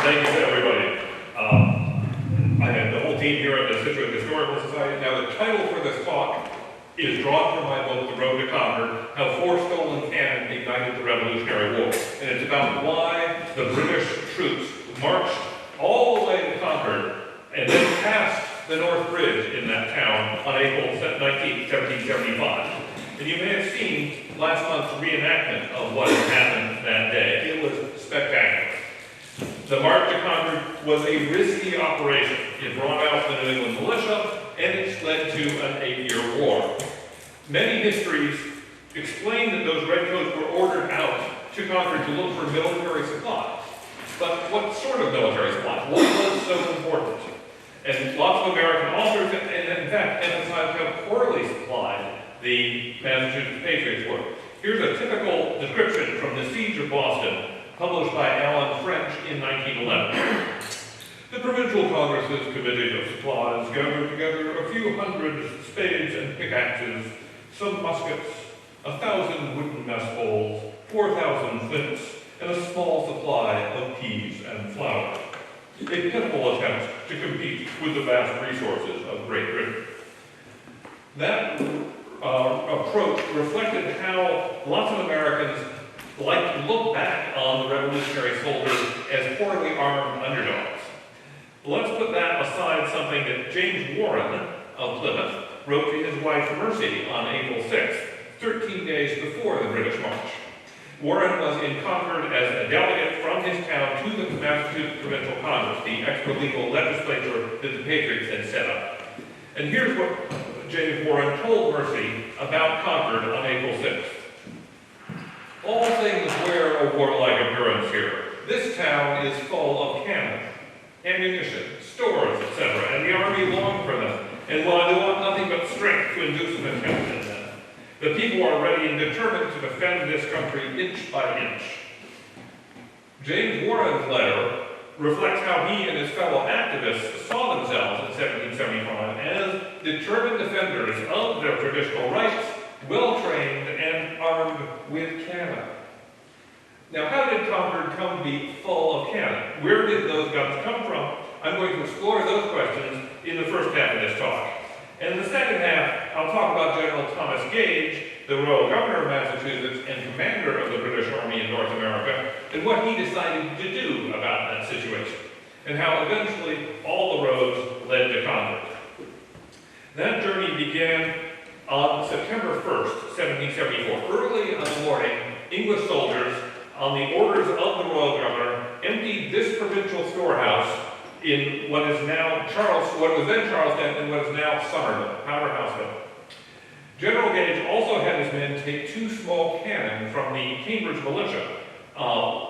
thank you to everybody. I have the whole team here at the Scituate Historical Society. Now, the title for this talk is drawn from my book, The Road to Concord, How 4 Stolen Cannon Ignited the Revolutionary War. And it's about why the British troops marched all the way to Concord and then passed the North Bridge in that town on April 19, 1775. And you may have seen last month's reenactment of what had happened that day. It was spectacular. The march to Concord was a risky operation. It brought out the New England militia, and it led to an 8-year war. Many histories explain that those Redcoats were ordered out to Concord to look for military supplies. But what sort of military supplies? What was so important? And lots of American authors, and in fact, emphasize how poorly supplied the Massachusetts Patriots were. Here's a typical description from the Siege of Boston, published by Alan French in 1911. The provincial congresses committee of supplies gathered together a few hundred spades and pickaxes, some muskets, 1,000 wooden mess bowls, 4,000 flints, and a small supply of peas and flour. A pitiful attempt to compete with the vast resources of Great Britain. That approach reflected how lots of Americans like to look back on the revolutionary soldiers as poorly armed underdogs. Let's put that aside something that James Warren of Plymouth wrote to his wife Mercy on April 6th, 13 days before the British march. Warren was in Concord as a delegate from his town to the Massachusetts Provincial Congress, the extra-legal legislature that the Patriots had set up. And here's what James Warren told Mercy about Concord on April 6th. All things wear a warlike appearance here. This town is full of cannon, ammunition, stores, etc., and the army long for them, and while they want nothing but strength to induce an attempt in them. The people are ready and determined to defend this country inch by inch. James Warren's letter reflects how he and his fellow activists saw themselves in 1775 as determined defenders of their traditional rights, well-trained and armed with cannon. Now, how did Concord come to be full of cannon? Where did those guns come from? I'm going to explore those questions in the first half of this talk. And in the second half, I'll talk about General Thomas Gage, the Royal Governor of Massachusetts and commander of the British Army in North America, and what he decided to do about that situation, and how eventually all the roads led to Concord. That journey began on September 1st, 1774. Early in the morning, English soldiers, on the orders of the Royal Governor, emptied this provincial storehouse in what is now what was then Charlestown and what is now Somerville, Powderhouseville. General Gage also had his men take 2 small cannon from the Cambridge militia.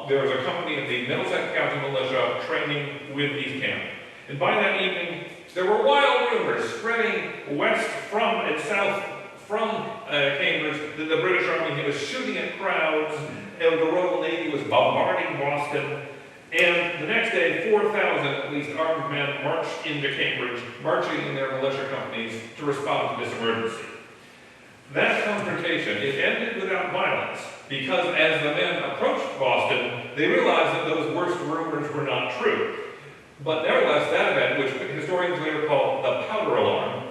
There was a company of the Middlesex County militia training with these cannon. And by that evening, there were wild rumors spreading west from and south from Cambridge that the British Army was shooting at crowds, and the Royal Navy was bombarding Boston. And the next day, 4,000 at least armed men marched into Cambridge, marching in their militia companies to respond to this emergency. That confrontation, it ended without violence, because as the men approached Boston, they realized that those worst rumors were not true. But nevertheless, that event, which historians later call the powder alarm,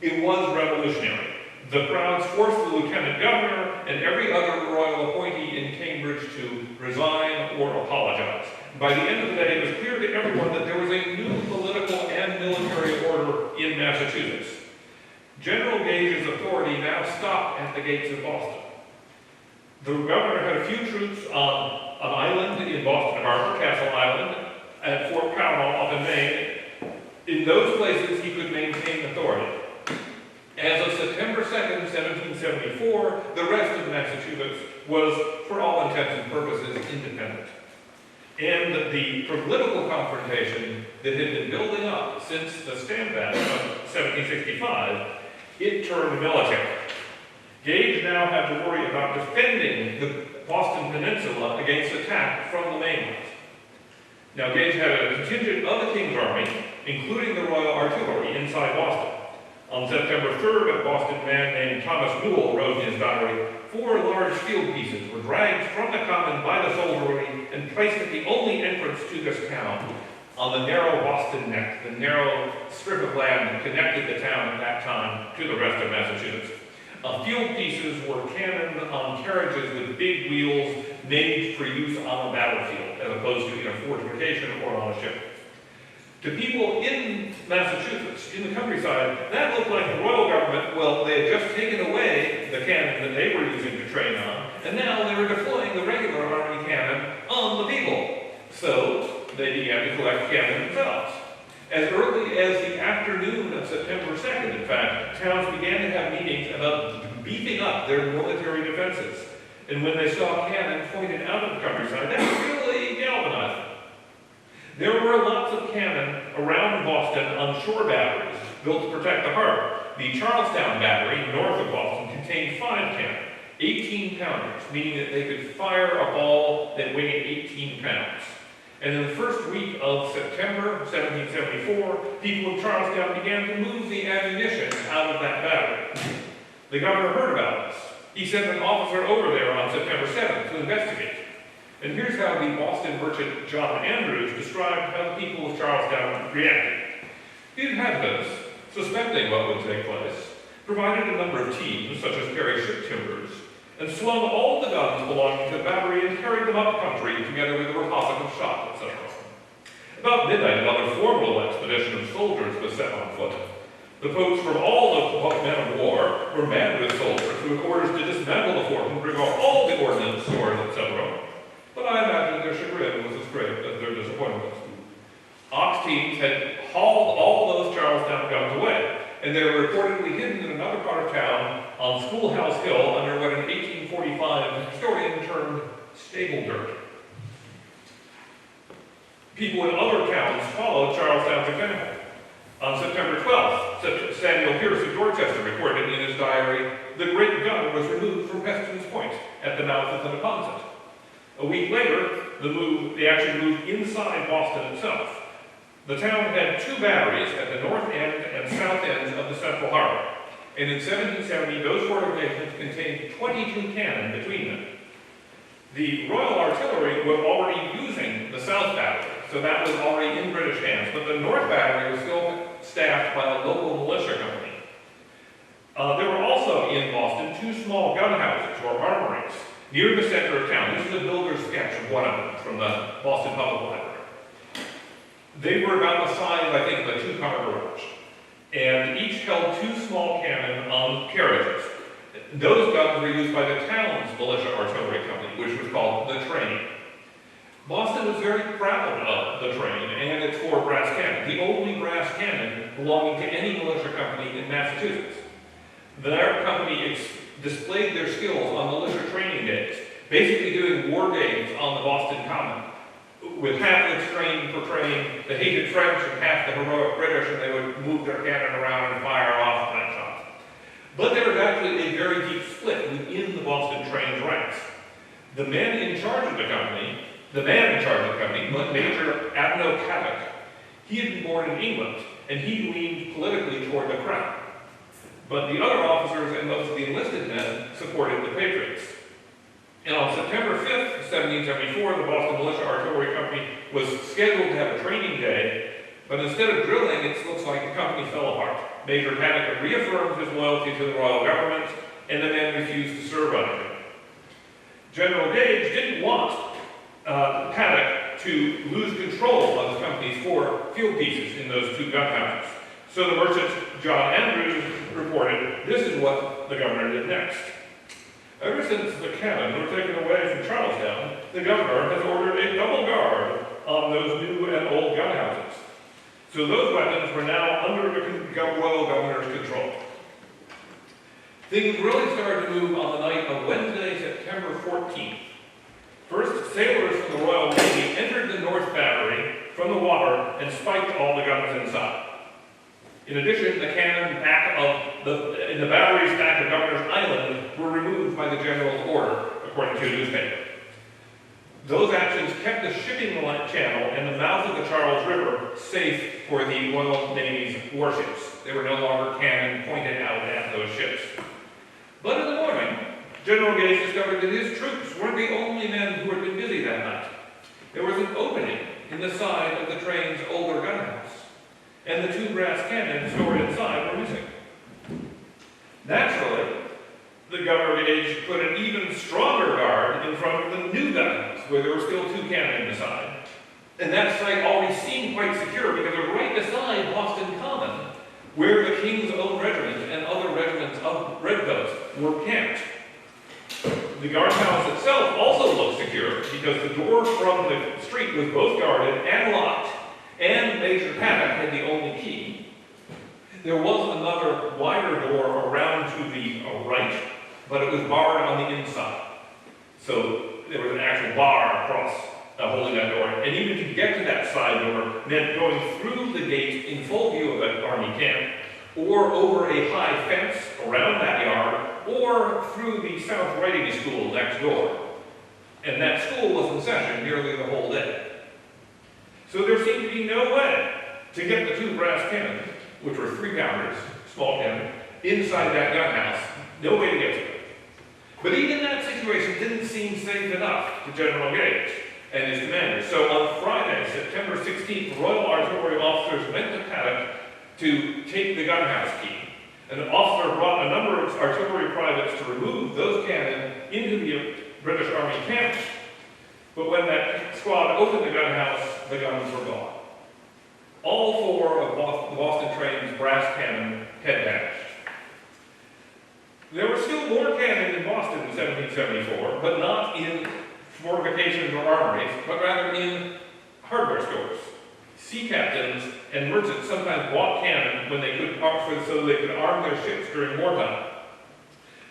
it was revolutionary. The crowds forced the lieutenant governor and every other royal appointee in Cambridge to resign or apologize. By the end of the day, it was clear to everyone that there was a new political and military order in Massachusetts. General Gage's authority now stopped at the gates of Boston. The governor had a few troops on an island in Boston Harbor, Castle Island, at Fort Powell up in Maine. In those places, he could maintain authority. As of September 2nd, 1774, the rest of Massachusetts was, for all intents and purposes, independent. And the political confrontation that had been building up since the Stamp Act of 1765, it turned military. Gage now had to worry about defending the Boston Peninsula against attack from the mainland. Now, Gage had a contingent of the King's Army, including the Royal Artillery, inside Boston. On September 3rd, a Boston man named Thomas Newell wrote in his diary, 4 large field pieces were dragged from the common by the soldiery and placed at the only entrance to Massachusetts town on the narrow Boston Neck, the narrow strip of land that connected the town at that time to the rest of Massachusetts. Field pieces were cannoned on carriages with big wheels made for use on a battlefield, as opposed to in a fortification or on a ship. To people in Massachusetts, in the countryside, that looked like the royal government. Well, they had just taken away the cannon that they were using to train on, and now they were deploying the regular army cannon on the people. So they began to collect cannon themselves. As early as the afternoon of September 2nd, in fact, towns began to have meetings about beefing up their military defenses. And when they saw cannon pointed out of the countryside, that really galvanized them. There were lots of cannon around Boston on shore batteries built to protect the harbor. The Charlestown battery, north of Boston, contained 5 cannon, 18-pounders, meaning that they could fire a ball that weighed 18 pounds. And in the first week of September 1774, people of Charlestown began to move the ammunition out of that battery. The governor heard about this. He sent an officer over there on September 7th to investigate. And here's how the Boston merchant John Andrews described how the people of Charlestown reacted. The inhabitants, suspecting what would take place, provided a number of teams, such as carry ship timbers, and slung all the guns belonging to the battery and carried them up country together with a repository of shot, etc. About midnight, another formidable expedition of soldiers was set on foot. The boats from all the men of war were manned with soldiers who had orders to dismantle the fort and bring off all the ordnance stores, etc. But I imagine their chagrin was as great as their disappointment. Ox teams had hauled all those Charlestown guns away, and they were reportedly hidden in another part of town on Schoolhouse Hill under what an 1845 historian termed stable dirt. People in other towns followed Charlestown's example. On September 12th, Samuel Pierce of Dorchester recorded in his diary, the great gun was removed from Preston's Point at the mouth of the Neponset. A week later, they actually moved inside Boston itself. The town had 2 batteries at the north end and south ends of the central harbor, and in 1770, those fortifications contained 22 cannon between them. The Royal Artillery was already using the South Battery, so that was already in British hands, but the North Battery was still staffed by a local militia company. There were also in Boston 2 small gun houses, or armories, near the center of town. This is a builder's sketch of one of them from the Boston Public Library. They were about the size, I think, of a 2-car garage, and each held 2 small cannon on carriages. Those guns were used by the town's militia artillery company, which was called the Train. Boston was very proud of the Train and its 4 brass cannon, the only brass cannon belonging to any militia company in Massachusetts. Their company displayed their skills on militia training days, basically doing war games on the Boston Common, with half its train portraying the hated French and half the heroic British, and they would move their cannon around and fire off blank shots. But there was actually a very deep split within the Boston Train's ranks. The man in charge of the company, Major Abno Caddock, he had been born in England, and he leaned politically toward the crown. But the other officers and most of the enlisted men supported the Patriots. And on September 5th, 1774, the Boston Militia Artillery Company was scheduled to have a training day, but instead of drilling, it looks like the company fell apart. Major Paddock reaffirmed his loyalty to the royal government, and the men refused to serve under him. General Gage didn't want Paddock to lose control of the company's 4 field pieces in those 2 gun houses. So the merchant John Andrews reported, this is what the governor did next. Ever since the cannon were taken away from Charlestown, the governor has ordered a double guard on those new and old gun houses. So those weapons were now under the royal governor's control. Things really started to move on the night of Wednesday, September 14th. First, sailors from the Royal Navy entered the North Battery from the water and spiked all the guns inside. In addition, the cannon in the batteries back of Governor's Island were removed by the general's order, according to a newspaper. Those actions kept the shipping channel and the mouth of the Charles River safe for the Royal Navy's warships. There were no longer cannon pointed out at those ships. But in the morning, General Gage discovered that his troops weren't the only men who had been busy that night. There was an opening in the where there were still 2 cannon inside. And that site already seemed quite secure because it was right beside Boston Common, where the King's Own Regiment and other regiments of Redcoats were camped. The guardhouse itself also looked secure because the door from the street was both guarded and locked, and Major Paddock had the only key. There was another wider door around to the right, but it was barred on the inside. So there was an actual bar across holding that door. And even to get to that side door meant going through the gate in full view of that army camp, or over a high fence around that yard, or through the South Riding School next door. And that school was in session nearly the whole day. So there seemed to be no way to get the 2 brass cannons, which were 3-pounders, small cannon, inside that gun house. No way to get to it. But even that situation didn't seem safe enough to General Gage and his commanders. So on Friday, September 16th, Royal Artillery officers went to Paddock to take the gun house key. An officer brought a number of artillery privates to remove those cannon into the British Army camp. But when that squad opened the gun house, the guns were gone. All 4 of the Boston train's brass cannon had vanished. There were still more cannon in Boston in 1774, but not in fortifications or armories, but rather in hardware stores. Sea captains and merchants sometimes bought cannon when they could, so they could arm their ships during wartime.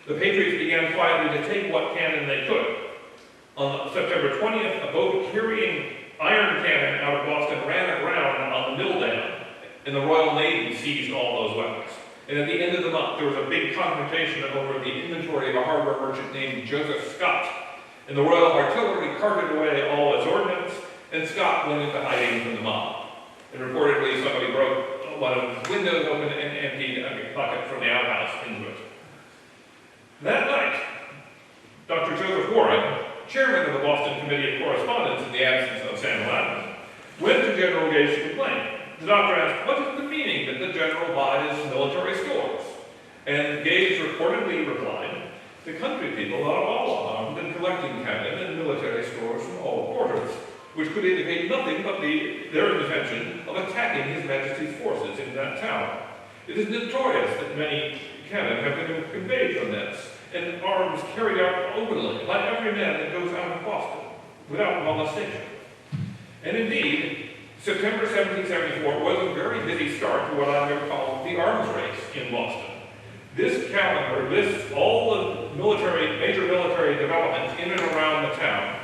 The Patriots began quietly to take what cannon they could. On September 20th, a boat carrying iron cannon out of Boston ran aground on the Mill Dam, and the Royal Navy seized all those weapons. And at the end of the month, there was a big confrontation over the inventory of a harbor merchant named Joseph Scott. And the Royal Artillery carted away all its ordnance, and Scott went into hiding from the mob. And reportedly, somebody broke one of his windows open and emptied a bucket from the outhouse into it. That night, Dr. Joseph Warren, chairman of the Boston Committee of Correspondence in the absence of Sam Loudon, went to General Gage to complain. The doctor asked, what is the meaning that the general buys military stores? And Gage reportedly replied, the country people are all armed and collecting cannon and military stores from all quarters, which could indicate nothing but their intention of attacking His Majesty's forces in that town. It is notorious that many cannon have been conveyed from thence, and arms carried out openly by every man that goes out of Boston, without molestation. And indeed, September 1774 was a very busy start to what I would call the arms race in Boston. This calendar lists all the major military developments in and around the town.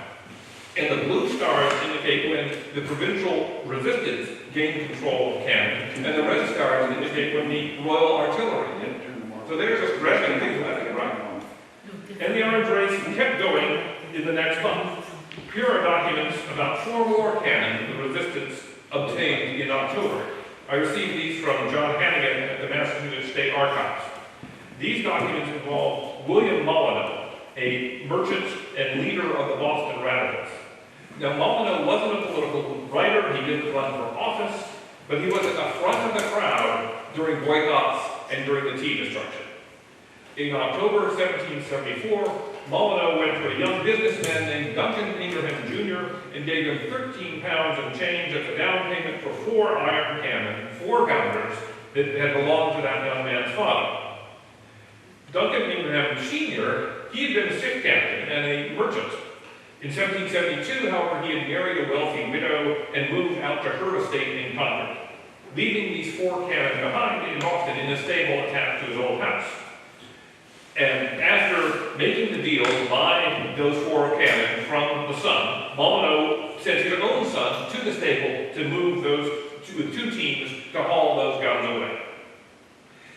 And the blue stars indicate when the provincial resistance gained control of cannon, and the red stars indicate when the Royal Artillery did. So they're just grabbing things left and right. And the arms race kept going in the next month. Here are documents about 4 more cannon the resistance obtained in October. I received these from John Hannigan at the Massachusetts State Archives. These documents involve William Molyneux, a merchant and leader of the Boston Radicals. Now, Molyneux wasn't a political writer, he didn't run for office, but he was at the front of the crowd during boycotts and during the tea destruction. In October 1774, Molyneux went to a young businessman named Duncan Ingraham Jr. and gave him 13 pounds and change as a down payment for 4 iron cannon, 4-pounders, that had belonged to that young man's father. Duncan Ingraham Sr., he had been a ship captain and a merchant. In 1772, however, he had married a wealthy widow and moved out to her estate in Concord, leaving these 4 cannon behind in Boston in a stable attached to his old house. And after making the deal to buy those 4 cannon from the son, Molyneux sent his own son to the stable to move those with 2 teams to haul those guns away.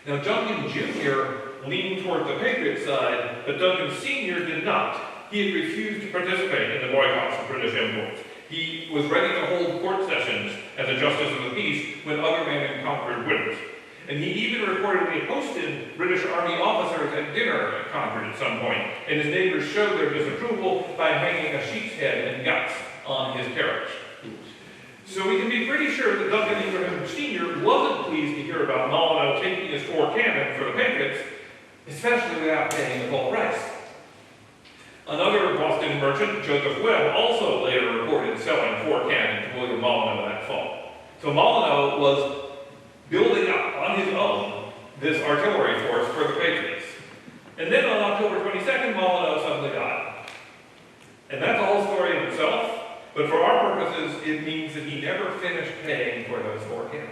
Now, Duncan Jr. leaned toward the Patriot side, but Duncan Sr. did not. He had refused to participate in the boycotts of British imports. He was ready to hold court sessions as a justice of the peace when other men in Concord wouldn't. And he even reportedly hosted British Army officers at dinner at Concord at some point, and his neighbors showed their disapproval by hanging a sheep's head and guts on his carriage. So we can be pretty sure that Duncan Ingraham Sr. wasn't pleased to hear about Molyneux taking his 4 cannon for the Patriots, especially without paying the full price. Another Boston merchant, Joseph Webb, also later reported selling 4 cannon to William Molyneux that fall. So Molyneux was building up on his own this artillery force for the Patriots. And then on October 22nd, Molyneux suddenly died. And that's a whole story in itself, but for our purposes, it means that he never finished paying for those 4 cannon.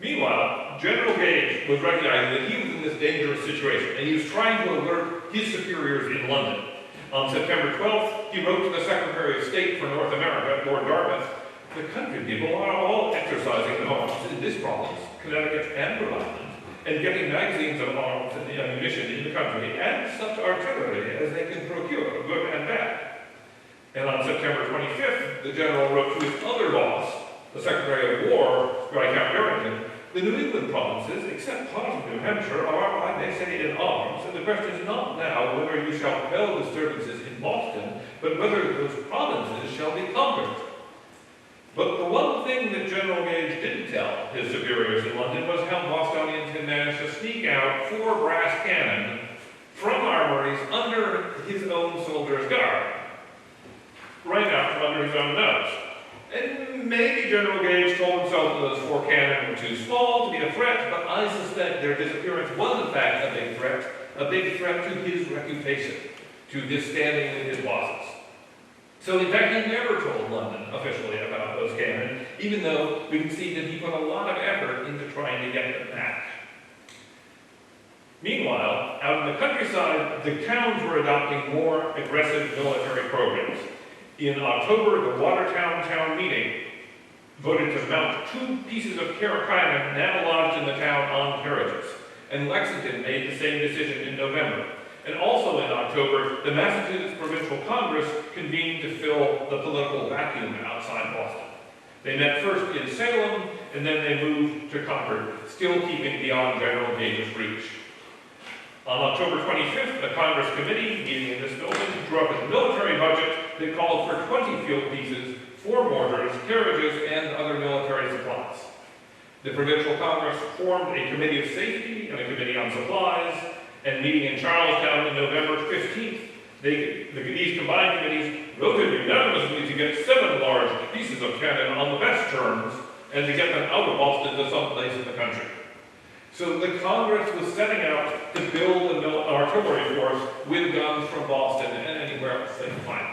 Meanwhile, General Gage was recognizing that he was in this dangerous situation, and he was trying to alert his superiors in London. On September 12th, he wrote to the Secretary of State for North America, Lord Dartmouth, "The country people are all exercising arms in this province, Connecticut and Rhode Island, and getting magazines of arms and ammunition in the country, and such artillery as they can procure, good and bad." And on September 25th, the general wrote to his other boss, the Secretary of War, Viscount Barrington, "The New England provinces, except part of New Hampshire, are, I may say, in arms, and the question is not now whether you shall quell disturbances in Boston, but whether those provinces shall be conquered." But the one thing that General Gage didn't tell his superiors in London was how Bostonians had managed to sneak out 4 brass cannon from armories under his own soldiers' guard, right out from under his own nose. And maybe General Gage told himself that those 4 cannon were too small to be a threat, but I suspect their disappearance was in fact a big threat to his reputation, to his standing with his bosses. So in fact, he never told London officially about those cannon, even though we can see that he put a lot of effort into trying to get them back. Meanwhile, out in the countryside, the towns were adopting more aggressive military programs. In October, the Watertown Town Meeting voted to mount 2 pieces of cannon now lodged in the town on carriages, and Lexington made the same decision in November. And also in October, the Massachusetts Provincial Congress convened to fill the political vacuum outside Boston. They met first in Salem, and then they moved to Concord, still keeping beyond General Gage's reach. On October 25th, the Congress committee, meeting in this building, drew up a military budget that called for 20 field pieces, 4 mortars, carriages, and other military supplies. The Provincial Congress formed a committee of safety and a committee on supplies, and meeting in Charlestown on November 15th, these combined committees voted unanimously to get 7 large pieces of cannon on the best terms, and to get them out of Boston to some place in the country. So the Congress was setting out to build an artillery force with guns from Boston and anywhere else they could find.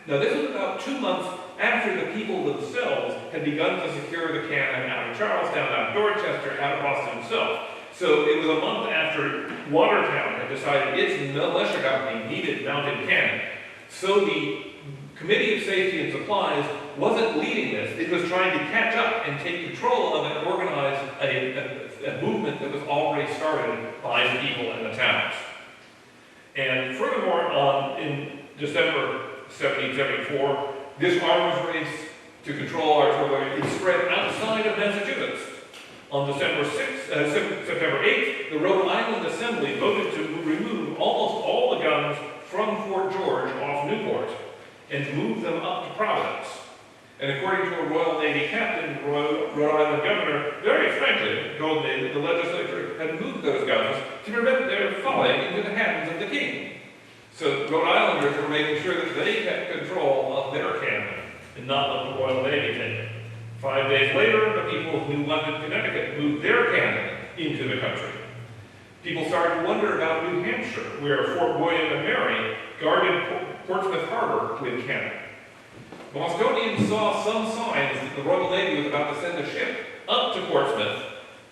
Now this was about 2 months after the people themselves had begun to secure the cannon out of Charlestown, out of Dorchester, out of Boston itself. So it was a month after Watertown had decided its militia company needed mounted cannon. So the Committee of Safety and Supplies wasn't leading this. It was trying to catch up and take control of and organize a movement that was already started by the people in the towns. And furthermore, in December 1774, this arms race to control artillery is spread outside of Massachusetts. On September 8th, the Rhode Island Assembly voted to remove almost all the guns from Fort George off Newport and to move them up to Providence. And according to a Royal Navy captain, Rhode Island governor, very frankly told me that the legislature had moved those guns to prevent their falling into the hands of the king. So Rhode Islanders were making sure that they kept control of their cannon and not let the Royal Navy take it. 5 days later, the people of New London, Connecticut moved their cannon into the country. People started to wonder about New Hampshire, where Fort William and Mary guarded Portsmouth Harbor with cannon. Bostonians saw some signs that the Royal Navy was about to send a ship up to Portsmouth,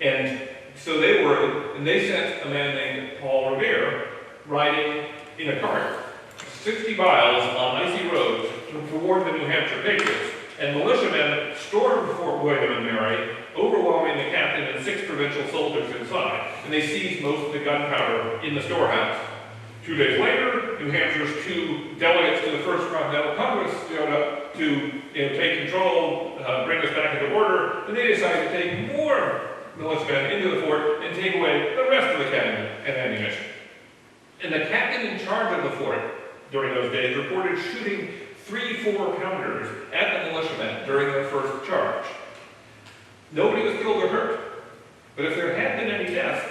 and so they worried, and they sent a man named Paul Revere riding in a cart 60 miles on icy roads to warn the New Hampshire Patriots. And militiamen stormed Fort William and Mary, overwhelming the captain and 6 provincial soldiers inside, and they seized most of the gunpowder in the storehouse. 2 days later, New Hampshire's 2 delegates to the First Continental Congress showed up to take control, bring us back into order, and they decided to take more militiamen into the fort and take away the rest of the cannon and ammunition. And the captain in charge of the fort during those days reported shooting 3 4-pounders at the militiamen during their first charge. Nobody was killed or hurt, but if there had been any death,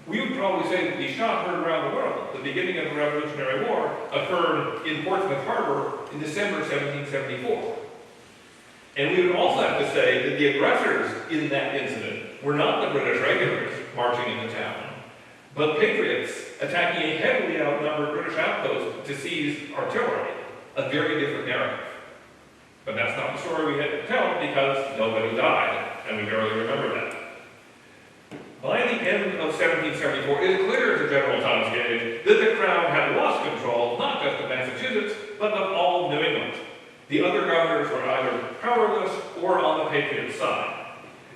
we would probably say that the shot heard around the world, the beginning of the Revolutionary War, occurred in Portsmouth Harbor in December 1774. And we would also have to say that the aggressors in that incident were not the British regulars marching into town, but Patriots attacking a heavily outnumbered British outpost to seize artillery, a very different narrative. But that's not the story we had to tell because nobody died, and we barely remember that. By the end of 1774, it is clear to General Thomas Gage that the Crown had lost control, not just of Massachusetts, but of all of New England. The other governors were either powerless or on the Patriot side.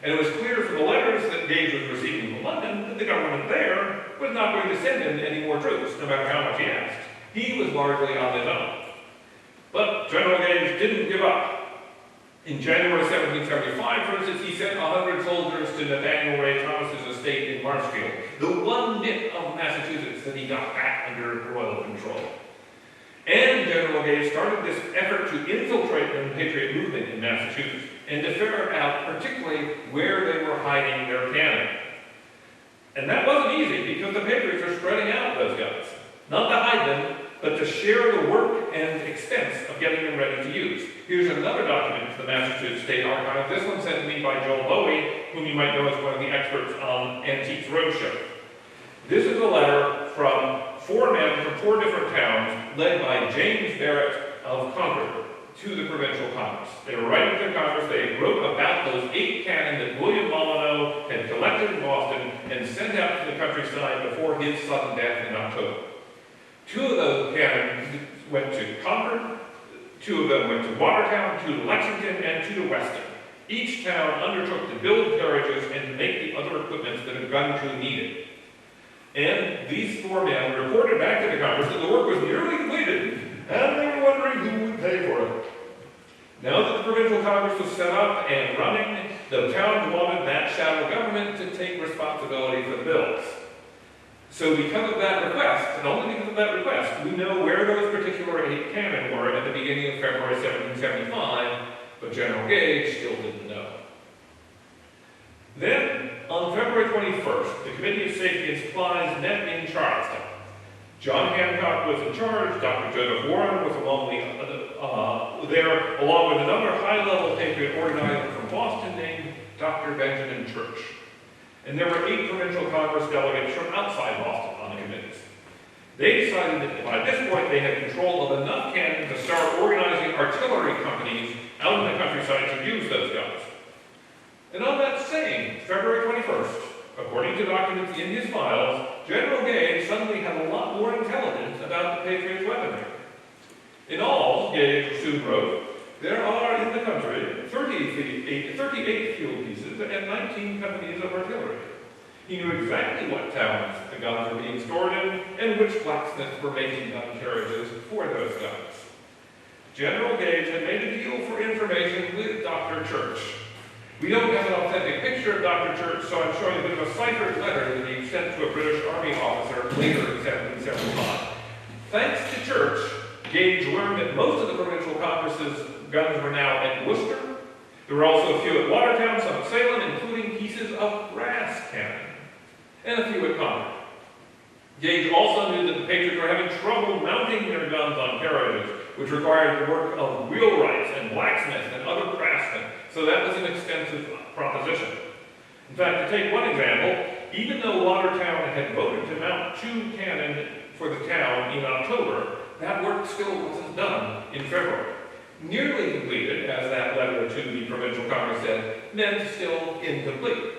And it was clear from the letters that Gage was receiving from London that the government there was not going to send in any more troops, no matter how much he asked. He was largely on his own. But General Gage didn't give up. In January 1775, for instance, he sent 100 soldiers to Nathaniel Ray Thomas's estate in Marshfield, the one bit of Massachusetts that he got back under royal control. And General Gage started this effort to infiltrate the Patriot movement in Massachusetts and to ferret out particularly where they were hiding their cannon. And that wasn't easy because the Patriots are spreading out those guns, not to hide them, but to share the work and expense of getting them ready to use. Here's another document from the Massachusetts State Archive. This one sent to me by Joel Bowie, whom you might know as one of the experts on Antiques Roadshow. This is a letter from 4 men from 4 different towns, led by James Barrett of Concord, to the Provincial Congress. They were writing to Congress. They wrote about those 8 cannon that William Molyneux had collected in Boston and sent out to the countryside before his sudden death in October. 2 of those cannon went to Concord, 2 of them went to Watertown, 2 to Lexington, and 2 to Weston. Each town undertook to build carriages and to make the other equipment that a gun crew needed. And these 4 men reported back to the Congress that the work was nearly completed, and they were wondering who would pay for it. Now that the Provincial Congress was set up and running, the towns wanted that shadow government to take responsibility for the bills. So because of that request, and only because of that request, we know where those particular 8 cannon were at the beginning of February 1775, but General Gage still didn't know. Then, on February 21st, the Committee of Safety and Supplies met in Charlestown. John Hancock was in charge, Dr. Joseph Warren was there, along with another high-level Patriot organizer from Boston named Dr. Benjamin Church. And there were 8 provincial Congress delegates from outside Boston on the committees. They decided that by this point they had control of enough cannon to start organizing artillery companies out in the countryside to use those guns. And on that same February 21st, according to documents in his files, General Gage suddenly had a lot more intelligence about the Patriots' weaponry. In all, Gage soon wrote, there are in the country 38 field pieces and 19 companies of artillery. He knew exactly what towns the guns were being stored in and which blacksmiths were making gun carriages for those guns. General Gage had made a deal for information with Dr. Church. We don't have an authentic picture of Dr. Church, so I'm showing a bit of a ciphered letter that he sent to a British Army officer later in 1775. Thanks to Church, Gage learned that most of the Provincial Congress's guns were now at Worcester. There were also a few at Watertown, some at Salem, including pieces of brass cannon, and a few at Concord. Gage also knew that the Patriots were having trouble mounting their guns on carriages, which required the work of wheelwrights and blacksmiths and other craftsmen, so that was an expensive proposition. In fact, to take one example, even though Watertown had voted to mount 2 cannon for the town in October, that work still wasn't done in February. Nearly completed, as that letter to the Provincial Congress said, meant still incomplete.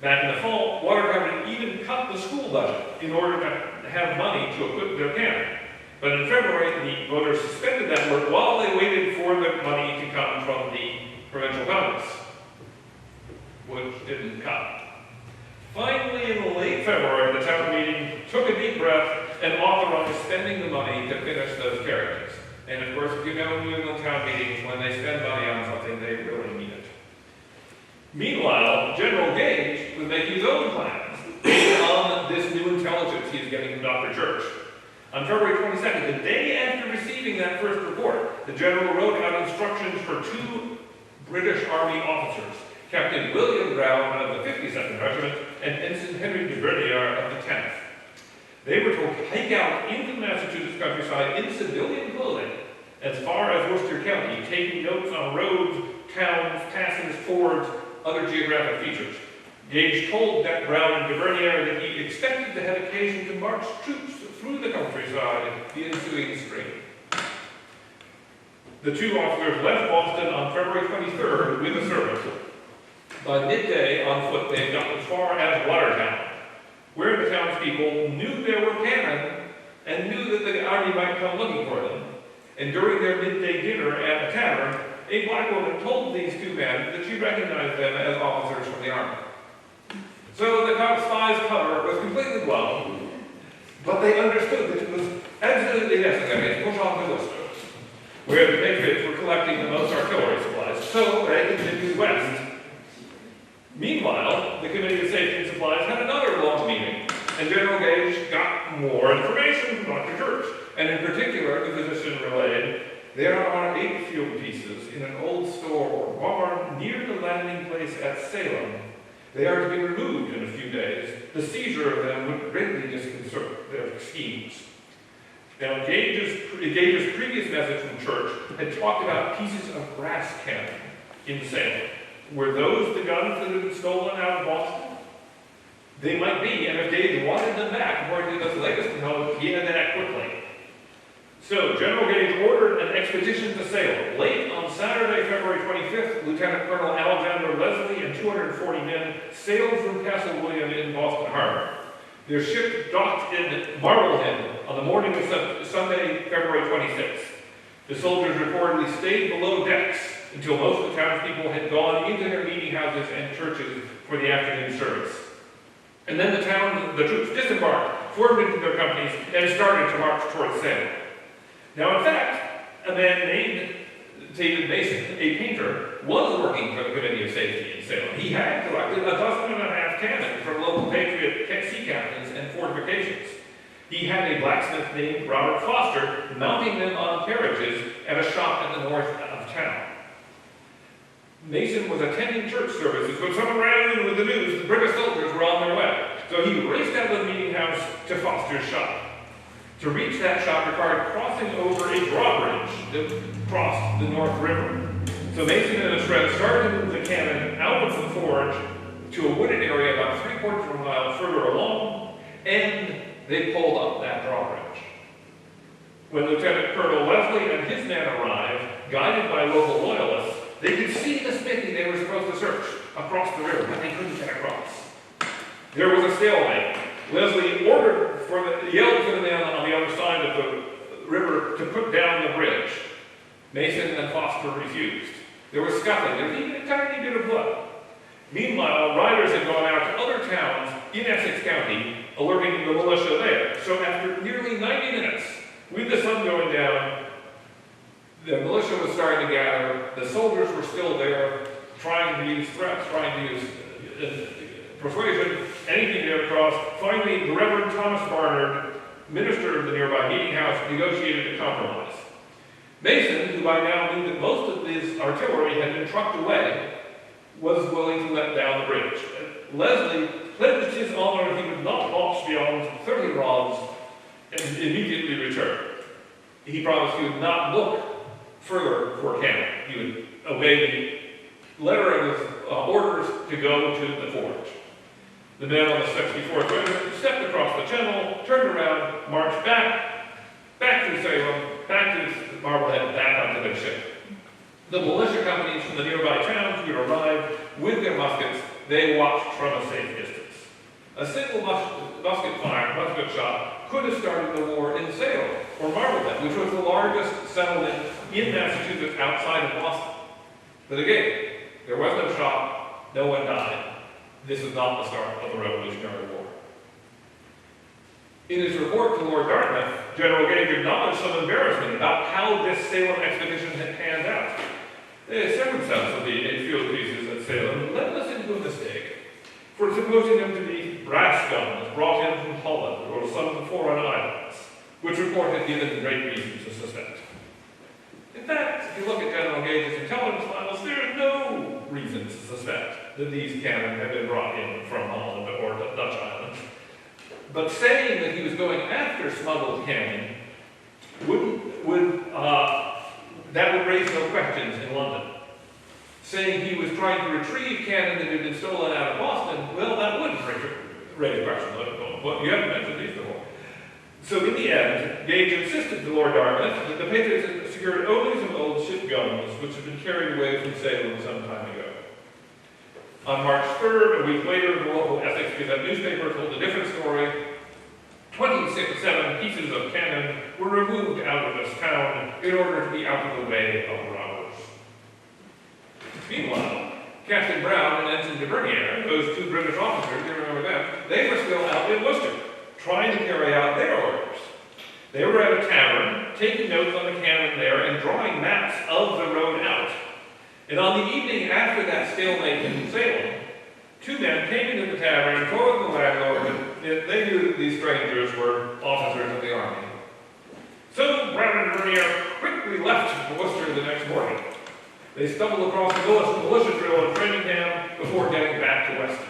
Back in the fall, Watertown had even cut the school budget in order to have money to equip their cannon. But in February, the voters suspended that work while they waited for the money to come from the Provincial Congress, which didn't come. Finally, in late February, the town meeting took a deep breath and authorized spending the money to finish those carriages. And of course, if you know New England town meetings, when they spend money on something, they really mean it. Meanwhile, General Gage was making his own plans based on this new intelligence he was getting from Dr. Church. On February 22nd, the day after receiving that first report, the general wrote out instructions for 2 British Army officers, Captain William Brown of the 52nd Regiment and Ensign Henry de Bernier of the 10th. They were to hike out into the Massachusetts countryside in civilian clothing as far as Worcester County, taking notes on roads, towns, passes, fords, other geographic features. Gage told Brown and de Bernier that he expected to have occasion to march troops through the countryside the ensuing spring. The two officers left Boston on February 23rd with a servant. By midday, on foot, they had gotten as far as Watertown, where the townspeople knew there were cannon and knew that the army might come looking for them. And during their midday dinner at a tavern, a black woman told these two men that she recognized them as officers from the army. So the spies' cover was completely blown, but they understood that it was absolutely necessary to push on to Worcester, where the Patriots were collecting the most artillery supplies, so they continued west. Meanwhile, the Committee of Safety and Supplies had another long meeting, and General Gage got more information from Dr. Church, and in particular, the physician relayed, there are 8 field pieces in an old store or barn near the landing place at Salem. They are to be removed in a few days. The seizure of them would greatly disconcert their schemes. Now, Gage's previous message from Church had talked about pieces of brass cannon in Salem. Were those the guns that had been stolen out of Boston? They might be, and if Gage wanted them back, according to this latest note, he had to act quickly. So, General Gage ordered an expedition to Salem. Late on Saturday, February 25th, Lieutenant Colonel Alexander Leslie and 240 men sailed from Castle William in Boston Harbor. Their ship docked in Marblehead on the morning of Sunday, February 26th. The soldiers reportedly stayed below decks until most of the townspeople had gone into their meeting houses and churches for the afternoon service. And then the troops disembarked, formed into their companies, and started to march towards Salem. Now, in fact, a man named David Mason, a painter, was working for the Committee of Safety in Salem. He had collected 12.5 cannon from local Patriot sea captains and fortifications. He had a blacksmith named Robert Foster mounting them on carriages at a shop in the north of town. Mason was attending church services when someone ran in with the news that British soldiers were on their way. So he raced out of the meeting house to Foster's shop. To reach that shop required crossing over a drawbridge that crossed the North River. So Mason and his friends started to move the cannon out of the forge to a wooded area about 3/4 of a mile further along, and they pulled up that drawbridge. When Lieutenant Colonel Leslie and his men arrived, guided by local loyalists, they could see the smithy they were supposed to search across the river, but they couldn't get across. There was a stalemate. Leslie yelled to the men on the other side of the river to put down the bridge. Mason and Foster refused. There was scuffling. There was even a tiny bit of blood. Meanwhile, riders had gone out to other towns in Essex County, alerting the militia there. So after nearly 90 minutes, with the sun going down, the militia was starting to gather. The soldiers were still there, trying to use threats, trying to use persuasion, anything to get across. Finally, the Reverend Thomas Barnard, minister of the nearby meeting house, negotiated a compromise. Mason, who by now knew that most of his artillery had been trucked away, was willing to let down the bridge. Leslie pledged his honor he would not launch beyond 30 rods and immediately return. He promised he would not look further for cannon. He would obey the letter of his orders to go to the forge. The men on the 64th Regiment stepped across the channel, turned around, marched back through Salem, back to Marblehead, back onto their ship. The militia companies from the nearby towns who had arrived with their muskets, they watched from a safe distance. A single musket shot could have started the war in Salem, or Marblehead, which was the largest settlement in Massachusetts outside of Boston. But again, there was no shot, no one died. This is not the start of the Revolutionary War. In his report to Lord Dartmouth, General Gage acknowledged some embarrassment about how this Salem expedition had panned out. The circumstance of the 8 field pieces at Salem led us into a mistake, for supposing them to be brass guns brought in from Holland or some foreign islands, which report had given great reason to suspect. In fact, if you look at General Gage's intelligence files, there is no reason to suspect that these cannon had been brought in from Holland or or Dutch islands. But saying that he was going after smuggled cannon that would raise no questions in London. Saying he was trying to retrieve cannon that had been stolen out of Boston, well, that would raise questions. Well, you haven't mentioned these before. So in the end, Gage insisted to Lord Dartmouth that the Patriots had secured only some old ship guns which had been carried away from Salem some time ago. On March 3rd, a week later, the local Essex Gazette newspaper told a different story. 27 pieces of cannon were removed out of this town in order to be out of the way of robbers. Meanwhile, Captain Brown and Ensign de Bernier, those two British officers, you remember them, they were still out in Worcester, trying to carry out their orders. They were at a tavern, taking notes on the cannon there and drawing maps of the road out. And on the evening after that stalemate in Salem, two men came into the tavern and told the landlord that they knew that these strangers were officers of the army. So Brown and Bernier quickly left for Worcester the next morning. They stumbled across the militia drill in Framingham before getting back to Weston.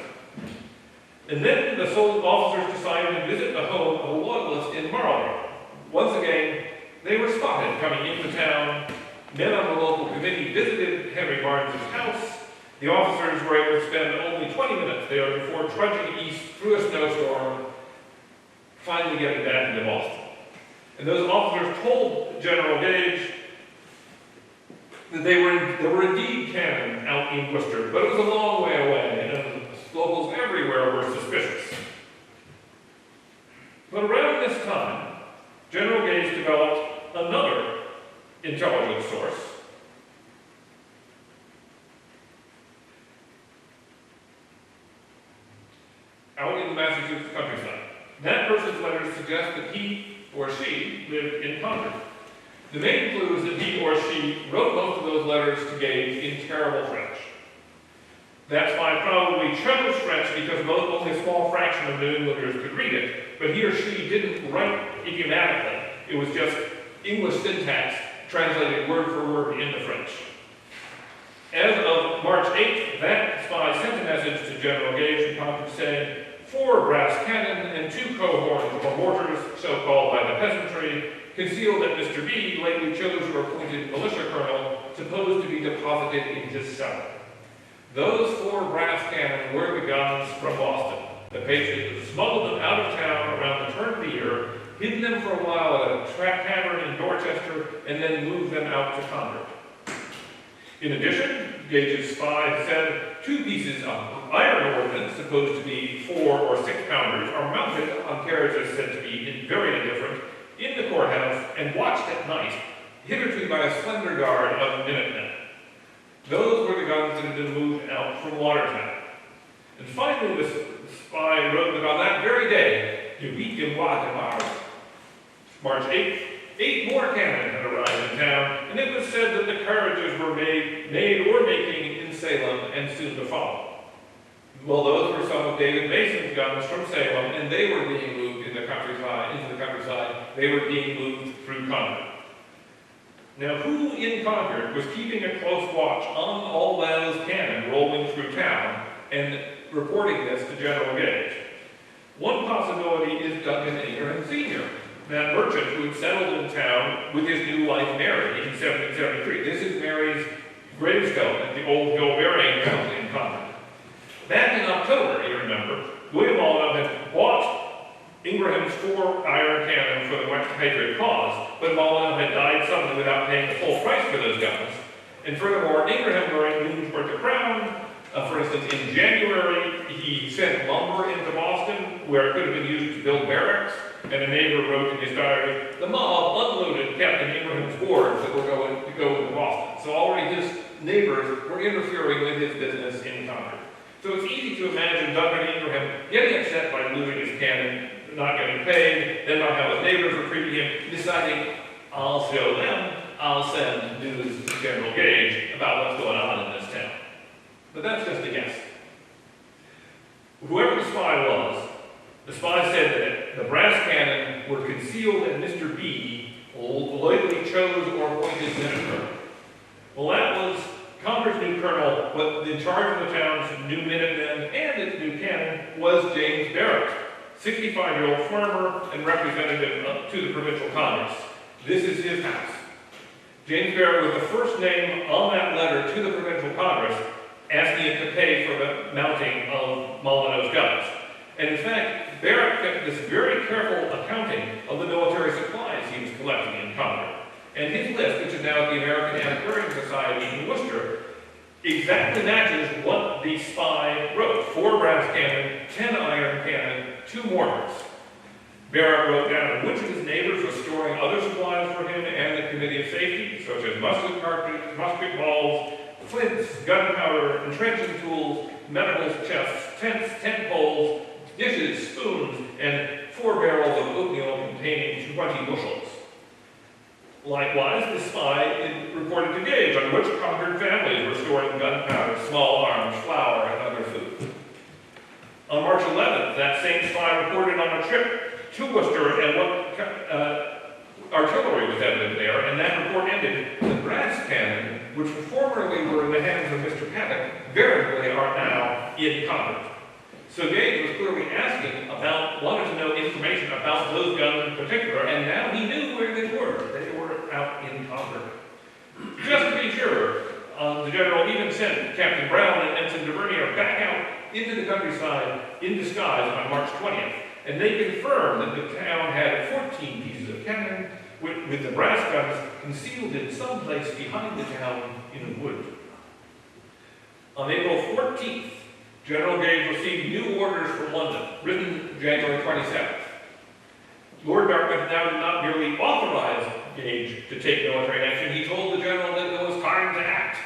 And then the officers decided to visit the home of a loyalist in Marlborough. Once again, they were spotted coming into town. Men on the local committee visited Henry Barnes's house. The officers were able to spend only 20 minutes there before trudging east through a snowstorm, finally getting back into Boston. And those officers told General Gage that there were indeed cannon out in Worcester, but it was a long way away, and locals everywhere were suspicious. But around this time, General Gage developed another intelligence source. Out in the Massachusetts countryside. That person's letters suggest that he or she lived in Concord. The main clue is that he or she wrote most of those letters to Gage in terrible French. That spy probably chose French because only a small fraction of New Englanders could read it, but he or she didn't write idiomatically. It was just English syntax translated word for word into French. As of March 8th, that spy sent a message to General Gage in Concord saying, 4 brass cannon and 2 cohorns of mortars, so called by the peasantry, concealed at Mr. B, lately chosen or appointed militia colonel, supposed to be deposited in his cellar. Those 4 brass cannon were the guns from Boston. The Patriots smuggled them out of town around the turn of the year, hidden them for a while at a tavern in Dorchester, and then moved them out to Concord. In addition, Gage's spy said 2 pieces of iron ordnance, supposed to be 4 or 6 pounders, are mounted on carriages said to be very indifferent in the courthouse and watched at night, hitherto by a slender guard of Minutemen. Those were the guns that had been moved out from Watertown. And finally, the spy wrote that on that very day, March 8th, 8 more cannon had arrived in town, and it was said that the carriages were made or making in Salem and soon to follow. Well, those were some of David Mason's guns from Salem, and they were being moved into the countryside. They were being moved through Concord. Now, who in Concord was keeping a close watch on all those cannon rolling through town and reporting this to General Gage? One possibility is Duncan Ingraham Sr., that merchant who had settled in town with his new wife Mary in 1773. This is Mary's gravestone at the Old Hill Burying Ground in Concord. Back in October, you remember, William Alden had bought Ingraham's 4 iron cannon for the West Patriot cause, but Alden had died suddenly without paying the full price for those guns. And furthermore, Ingraham leaned toward the crown. For instance, in January, he sent lumber into Boston, where it could have been used to build barracks, and a neighbor wrote in his diary, the mob unloaded Captain Ingram's boards that were going to go into Boston. So already his neighbors were interfering with his business in Concord. So it's easy to imagine Duncan Ingraham getting upset by losing his cannon, not getting paid, then not how his neighbors were treating him, deciding, I'll show them, I'll send news to General Gage about what's going on in this town. But that's just a guess. Whoever the spy was, the spy said that the brass cannon were concealed at Mr. B, likely chose or appointed minister. Well, that was Concord's new colonel, but in charge of the town's new Minutemen and its new cannon was James Barrett, 65-year-old farmer and representative to the provincial Congress. This is his house. James Barrett was the first name on that letter to the provincial Congress asking it to pay for the mounting of Molyneux's guns. And in fact, Barrett kept this very careful accounting of the military supplies he was collecting in Concord. And his list, which is now at the American Antiquarian Society in Worcester, exactly matches what the spy wrote. 4 brass cannon, 10 iron cannon, 2 mortars. Barrett wrote down which of his neighbors was storing other supplies for him and the Committee of Safety, such as musket cartridges, musket balls, flints, gunpowder, entrenching tools, medical chests, tents, tent poles, dishes, spoons, and 4 barrels of oatmeal containing 20 bushels. Likewise, the spy reported to Gage on which Concord families were storing gunpowder, small arms, flour, and other food. On March 11th, that same spy reported on a trip to Worcester and what artillery was evident there, and that report ended. The brass cannon, which formerly were in the hands of Mr. Paddock, veritably are now in Concord. So Gage was clearly wanted to know information about those guns in particular, and now he knew where they were. They were out in Concord. Just to be sure, the general even sent Captain Brown and Ensign Divernier back out into the countryside in disguise on March 20th, and they confirmed that the town had 14 pieces of cannon with the brass guns concealed in some place behind the town in a wood. On April 14th, General Gage received new orders from London, written January 27th. Lord Dartmouth now did not merely authorize Gage to take military action, he told the general that it was time to act.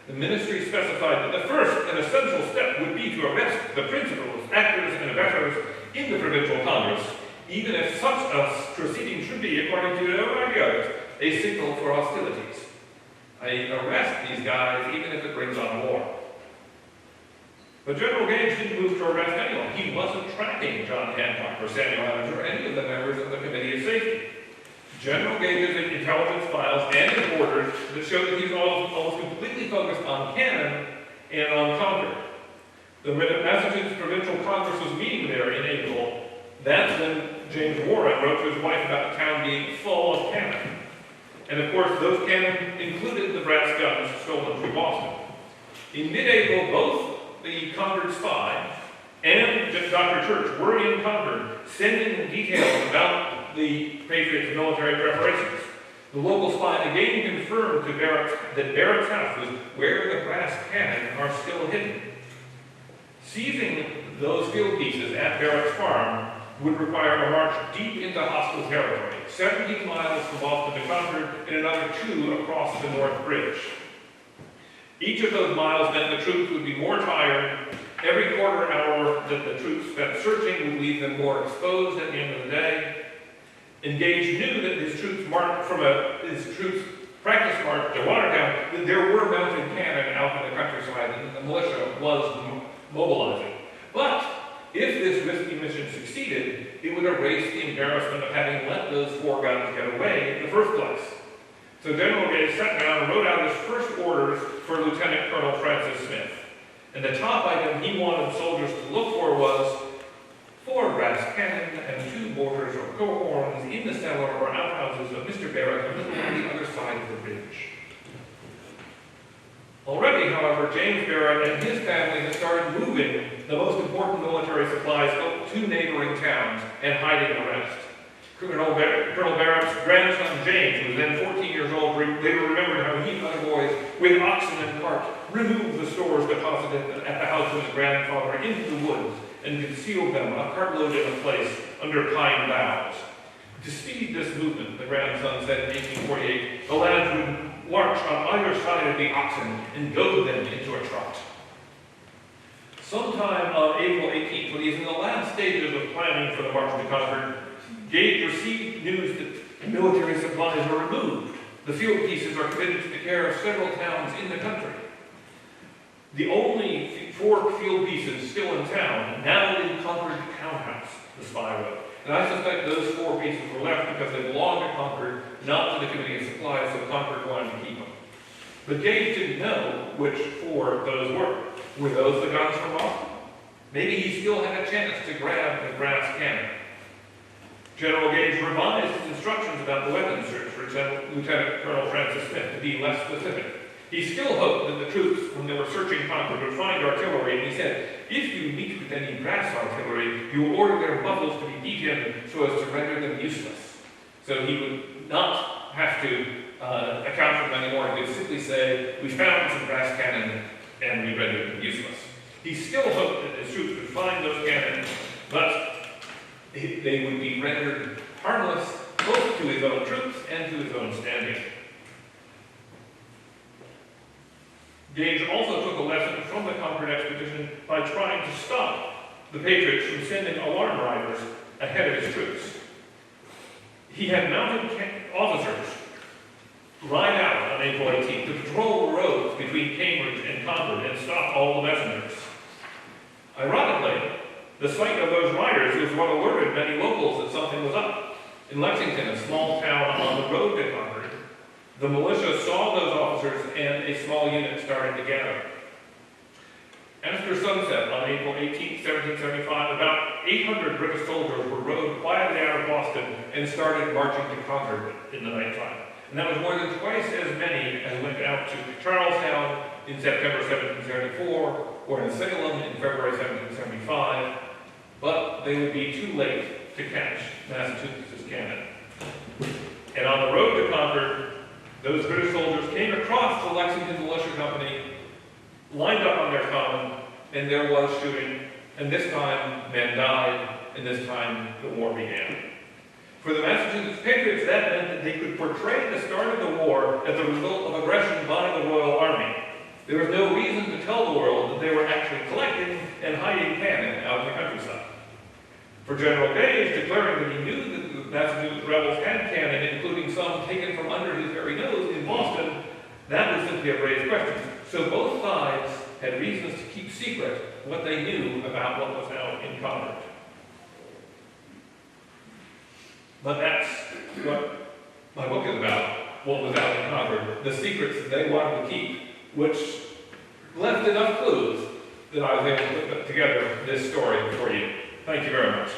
The ministry specified that the first and essential step would be to arrest the principals, actors, and abettors in the provincial Congress, even if such a proceeding should be, according to their ideas, a signal for hostilities. I arrest these guys even if it brings on war. But General Gage didn't move to arrest anyone. He wasn't tracking John Hancock or Samuel Adams or any of the members of the Committee of Safety. General Gage's intelligence files and his orders that showed that he was almost completely focused on Cannon and on Concord. The Massachusetts Provincial Congress was meeting there in April. That's when James Warren wrote to his wife about the town being full of cannon. And of course, those cannon included the brass guns stolen from Boston. In mid-April, both the Concord spy and Dr. Church were in Concord sending details about the Patriots' military preparations. The local spy again confirmed to Barrett that Barrett's house was where the brass cannon are still hidden. Seizing those field pieces at Barrett's farm would require a march deep into hostile territory, 17 miles from Boston to Concord and another 2 across the North Bridge. Each of those miles meant the troops would be more tired. Every quarter hour that the troops spent searching would leave them more exposed at the end of the day. And Gage knew that his troops marched from his troops practice march to Watertown, that there were mounted cannon out in the countryside and the militia was mobilizing. But if this risky mission succeeded, it would erase the embarrassment of having let those 4 guns get away in the first place. So General Gage sat down and wrote out his first orders for Lieutenant Colonel Francis Smith. And the top item he wanted soldiers to look for was 4 brass cannon and 2 mortars or cohorns in the cellar or outhouses of Mr. Barrett a little on the other side of the bridge. Already, however, James Barrett and his family had started moving the most important military supplies to neighboring towns and hiding the rest. Colonel Barrett's grandson James, who was then 14 years old, later remembered how he and other boys, with oxen and cart, removed the stores deposited at the house of his grandfather into the woods and concealed them, a cartload in a place, under pine boughs. To speed this movement, the grandson said in 1848, the lads would march on either side of the oxen and goad them into a trot. Sometime on April 18th, when he's in the last stages of planning for the march to Concord, Gage received news that military supplies were removed. The field pieces are committed to the care of several towns in the country. The only 4 field pieces still in town, now in Concord Townhouse, the spy wrote. And I suspect those 4 pieces were left because they belonged to Concord, not to the Committee of Supplies, so Concord wanted to keep them. But Gage didn't know which 4 those were. Were those the guns from Boston? maybe he still had a chance to grab the brass cannon. General Gage revised his instructions about the weapons search for Lieutenant Colonel Francis Smith to be less specific. He still hoped that the troops, when they were searching Concord, would find artillery, and he said, if you meet with any brass artillery, you will order their muzzles to be beat in so as to render them useless. So he would not have to account for them anymore. He would simply say, we found some brass cannon and we rendered them useless. He still hoped that his troops would find those cannons, but they would be rendered harmless both to his own troops and to his own standing. Gage also took a lesson from the Concord expedition by trying to stop the Patriots from sending alarm riders ahead of his troops. He had mounted officers ride out on April 18th to patrol the roads between Cambridge and Concord and stop all the messengers. Ironically, the sight of those riders was what alerted many locals that something was up. In Lexington, a small town on the road to Concord, the militia saw those officers and a small unit started to gather. After sunset on April 18, 1775, about 800 British soldiers were rowed quietly out of Boston and started marching to Concord in the nighttime. And that was more than twice as many as went out to Charlestown in September 1774 or in Salem in February 1775, but they would be too late to catch Massachusetts' cannon. And on the road to Concord, those British soldiers came across the Lexington Militia Company, lined up on their common, and there was shooting, and this time men died, and this time the war began. For the Massachusetts Patriots, that meant that they could portray the start of the war as a result of aggression by the Royal Army. There was no reason to tell the world that they were actually collecting and hiding cannon out in the countryside. For General Gage, declaring that he knew that the Massachusetts rebels had cannon, including some taken from under his very nose in Boston, that would simply have raised questions. So both sides had reasons to keep secret what they knew about what was out in Concord. But that's what my book is about, what was out in Concord, the secrets that they wanted to keep, which left enough clues that I was able to put together this story for you. Thank you very much.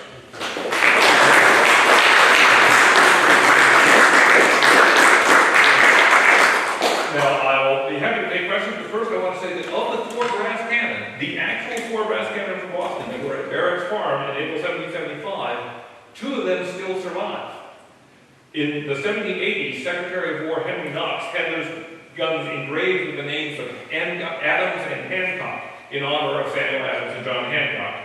Now, I'll be happy to take questions, but first I want to say that of the 4 brass cannon, the actual 4 brass cannon from Boston that were at Barrett's Farm in April 1775, 2 of them still survive. In the 1780s, Secretary of War Henry Knox had those guns engraved with the names of Adams and Hancock in honor of Samuel Adams and John Hancock.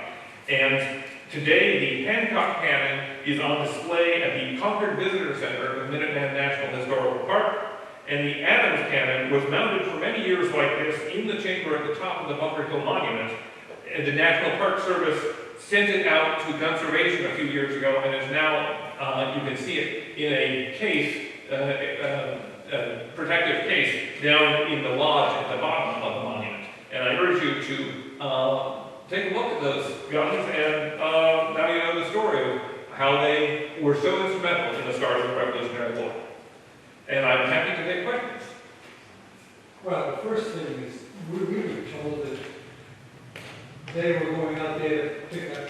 And today, the Hancock cannon is on display at the Concord Visitor Center of Minuteman National Historical Park, and the Adams cannon was mounted for many years like this in the chamber at the top of the Bunker Hill Monument, and the National Park Service sent it out to conservation a few years ago, and is now, you can see it in a case, protective case down in the lodge at the bottom of the monument. And I urge you to take a look at those guns, and now you know the story of how they were so instrumental in the start of the Revolutionary War. And I'm happy to take questions. Well, the first thing is, we were told that they were going out there to pick up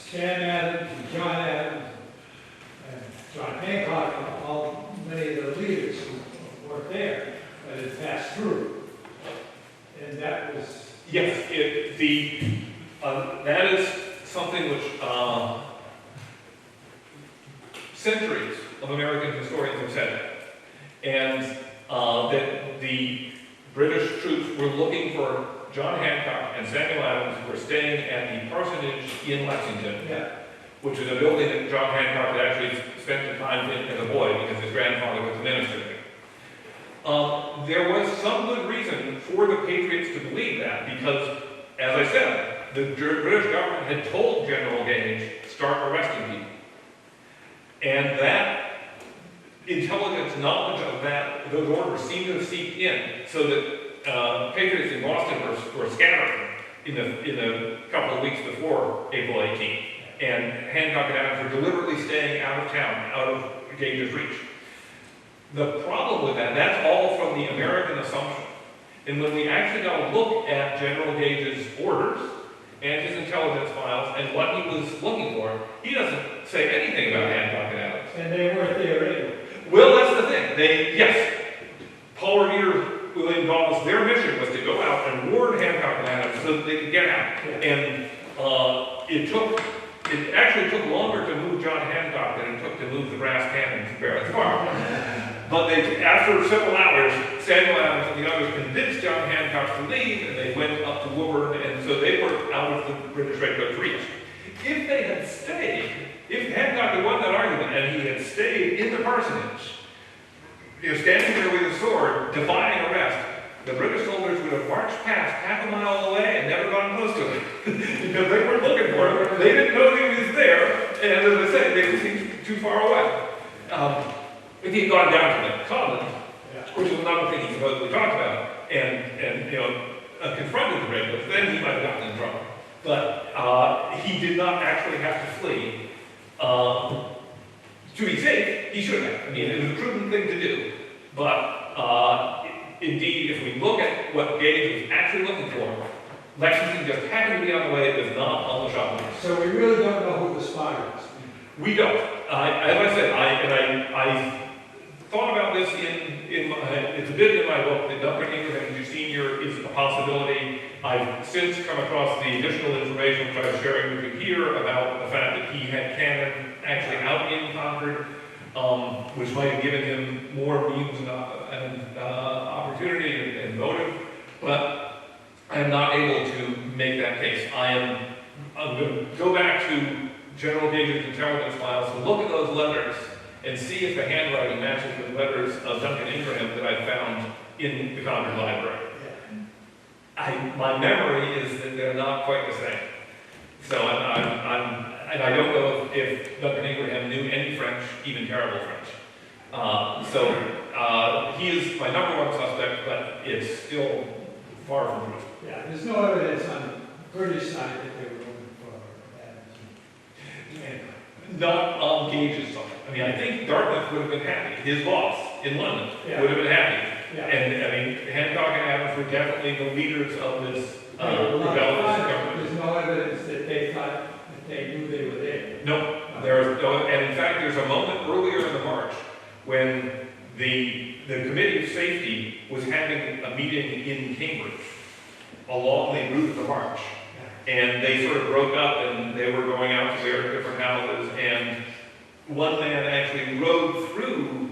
Sam Adams and John Adams and John Hancock and all many of the leaders who weren't there, but had passed through. And that was... Yes, that is something which centuries of American historians have said. And that the British troops were looking for John Hancock and Samuel Adams, who were staying at the parsonage in Lexington, which is a building that John Hancock had actually spent the time in as a boy because his grandfather was a minister. There was some good reason for the Patriots to believe that because, as I said, the British government had told General Gage, start arresting people. And that intelligence knowledge of that, those orders seemed to have seeped in, so that Patriots in Boston were scattering in the couple of weeks before April 18th. And Hancock and Adams were deliberately staying out of town, out of Gage's reach. The problem with that, that's all from the American assumption. And when we actually got a look at General Gage's orders, and his intelligence files and what he was looking for, he doesn't say anything about Hancock and Adams. And they weren't there anyway. Well, that's the thing. Yes, Paul Revere, William Dawes, their mission was to go out and warn Hancock and Adams so that they could get out. Yeah. And it actually took longer to move John Hancock than it took to move the brass cannons to Barrett's Farm. But after several hours, Samuel Adams and the others convinced John Hancock to leave, and they went up to Woburn, and so they were out of the British Redcoats' reach. If they had stayed, if Hancock had won that argument, and he had stayed in the parsonage, standing there with his sword, defying arrest, the British soldiers would have marched past half a mile away and never gone close to him. Because they weren't looking for him. They didn't know he was there, and as I said, they seemed too far away. If he had gone down to the common, which was another thing he supposedly talked about, and confronted the Redcoats, then he might have gotten in trouble. But he did not actually have to flee. To be safe, he should have. I mean, it was a prudent thing to do. But indeed, if we look at what Gage was actually looking for, Lexington just happened to be on the way. It was not on the shopping list. So we really don't know who the spy was. We don't. As I said, I thought about this it's a bit in my book that Duncan Ingraham Sr. is a possibility. I've since come across the additional information which I was sharing with you here about the fact that he had cannon actually out in Concord, which might have given him more means and opportunity and motive, but I am not able to make that case. I'm going to go back to General Gage's intelligence files to look at those letters and see if the handwriting matches with letters of Duncan Ingraham that I found in the Concord Library. My memory is that they're not quite the same. So and I don't know if Duncan Ingraham knew any French, even terrible French. He is my number one suspect, but it's still far from true. Yeah, there's no evidence on the British side that they were looking for Adams. Not on Gage's side. I mean, I think Dartmouth would have been happy. His boss in London would have been happy. Yeah. And I mean, Hancock and Adams were definitely the leaders of this rebellious government. There's no evidence that they thought that they knew they were there. No, there's no, and in fact, there's a moment earlier in the march when the Committee of Safety was having a meeting in Cambridge along the route of the march. And they sort of broke up and they were going out to their different houses, and one man actually rode through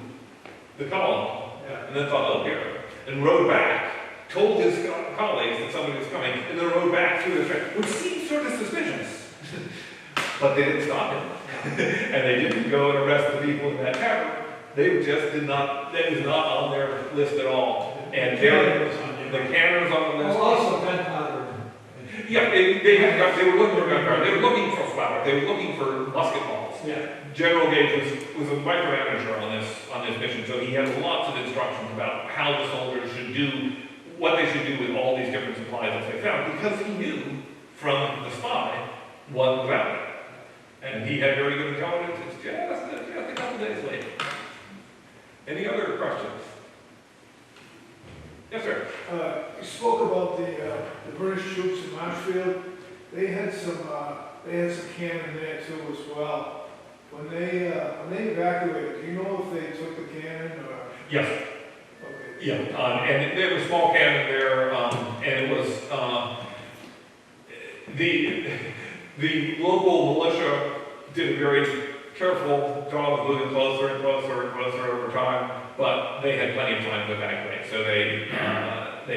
the column and then thought, oh, here, and rode back, told his colleagues that somebody was coming, and then rode back through the train, which seemed sort of suspicious. But they didn't stop him. And they didn't go and arrest the people in that tavern. They just did not, that was not on their list at all. And the cannon was on the list. Oh, also gunpowder. Yeah, they were looking for gunpowder. They were looking for flour. They were looking for musket balls. Yeah. General Gage was a micromanager on this mission, so he had lots of instructions about how the soldiers should do, what they should do with all these different supplies that they found, because he knew from the spy what was out there. And he had very good intelligence. It's just a couple days late. Any other questions? Yes, sir. You spoke about the British troops in Marshfield. They had some cannon there too as well. When they evacuated, do you know if they took the cannon or? Yes. Okay. Yeah, and there was a small cannon there, and it was the local militia did a very careful job of moving closer and closer and closer over time, but they had plenty of time to evacuate, so they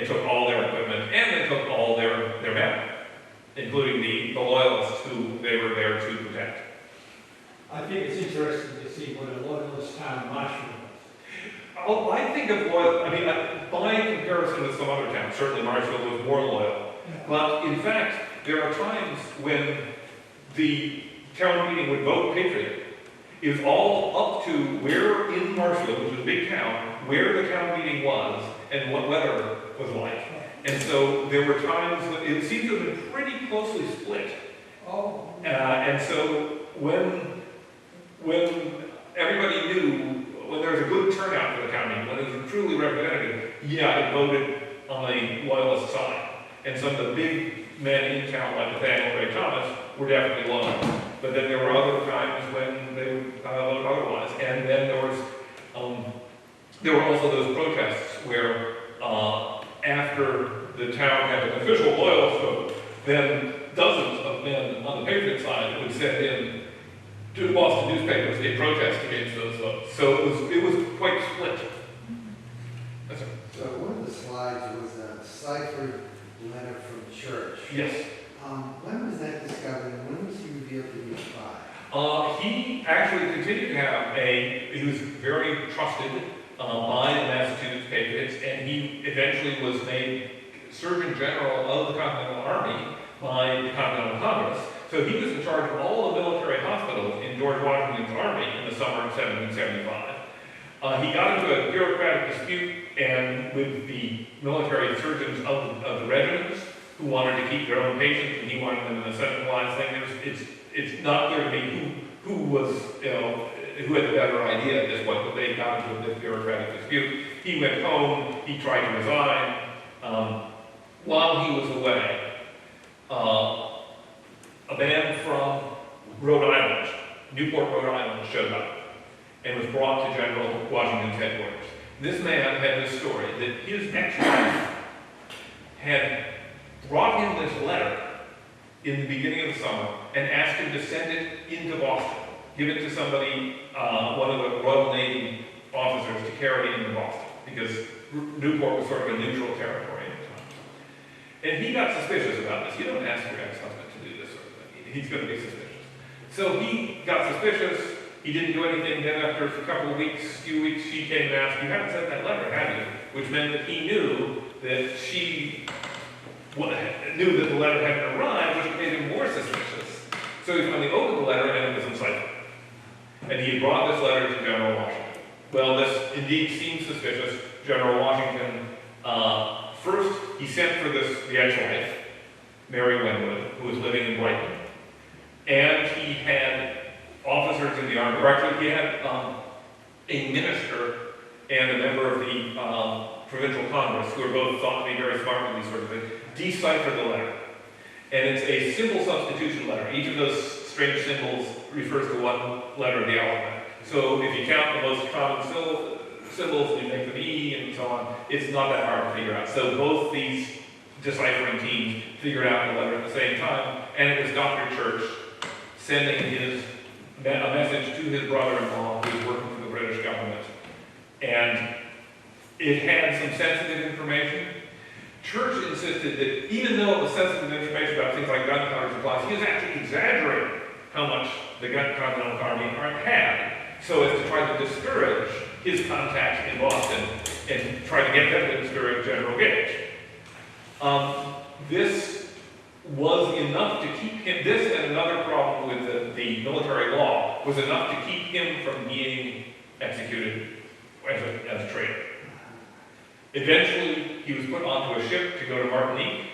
took all their equipment and they took all their men, including the loyalists who they were there to protect. I think it's interesting to see what a loyalist town Marshfield was. Oh, I think of loyal, I mean, by comparison with some other towns, certainly Marshfield was more loyal. But in fact, there are times when the town meeting would vote Patriot. It was all up to where in Marshfield, which was a big town, where the town meeting was and what weather was like. And so there were times when it seemed to have been pretty closely split. Oh. And so when everybody knew, when there was a good turnout for the town meeting, when it was truly representative, yeah, it voted on the loyalist side. And some of the big men in town like Nathaniel Ray Thomas were definitely loaned. But then there were other times when they would loan otherwise. And then there were also those protests where after the town had an official loyal vote, then dozens of men on the Patriot side would send in to the Boston newspapers a protest against those votes. So it was quite split. That's it. So one of the slides was a ciphered letter from church. Yes. When was that discovered and when was he revealed to be a spy? He actually continued to have he was very trusted by the Massachusetts Patriots, and he eventually was made Surgeon General of the Continental Army by the Continental Congress. So he was in charge of all the military hospitals in George Washington's army in the summer of 1775. He got into a bureaucratic dispute and with the military surgeons of the regiments who wanted to keep their own patients, and he wanted them in a centralized thing. It's not clear to me who was, who had the better idea at this point, but they got into this bureaucratic dispute. He went home, he tried to resign. While he was away, a man from Rhode Island, Newport, Rhode Island, showed up and was brought to General Washington's headquarters. This man had this story that his ex-wife had brought him this letter in the beginning of the summer and asked him to send it into Boston, give it to somebody, one of the Royal Navy officers to carry into Boston, because Newport was sort of a neutral territory at the time. And he got suspicious about this. You don't ask your ex-husband to do this sort of thing. He's going to be suspicious. So he got suspicious. He didn't do anything. Then after a couple of weeks, few weeks, she came and asked, "You haven't sent that letter, have you?" Which meant that he knew that she knew that the letter hadn't arrived, which made him more suspicious. So he finally opened the letter and it was in cipher. And he had brought this letter to General Washington. Well, this indeed seemed suspicious. General Washington, first he sent for the ex-wife, Mary Wenwood, who was living in Brighton. And he had officers in the army, or actually he had a minister and a member of the provincial congress, who are both thought to be very smart with these sort of things, decipher the letter. And it's a symbol substitution letter. Each of those strange symbols refers to one letter of the alphabet. So if you count the most common symbols, you make them E and so on, it's not that hard to figure out. So both these deciphering teams figured out the letter at the same time, and it was Dr. Church sending a message to his brother-in-law who was working for the British government. And it had some sensitive information. Church insisted that even though it was sensitive information about things like gunpowder supplies, he was actually exaggerating how much the Continental Army had, so as to try to discourage his contacts in Boston and try to get them to discourage General Gage. This was enough to keep him, this and another problem with the military law, was enough to keep him from being executed as a traitor. Eventually, he was put onto a ship to go to Martinique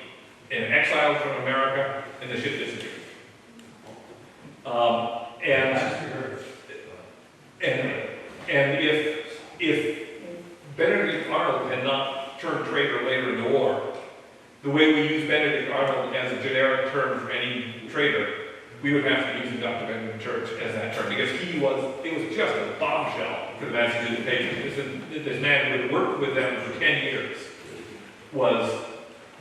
and exiled from America, and the ship disappeared. And if Benedict Arnold had not turned traitor later in the war, the way we use Benedict Arnold as a generic term for any traitor, we would have to use Dr. Benedict Church as that term, because it was just a bombshell for the Massachusetts Patriots. This man who had worked with them for 10 years was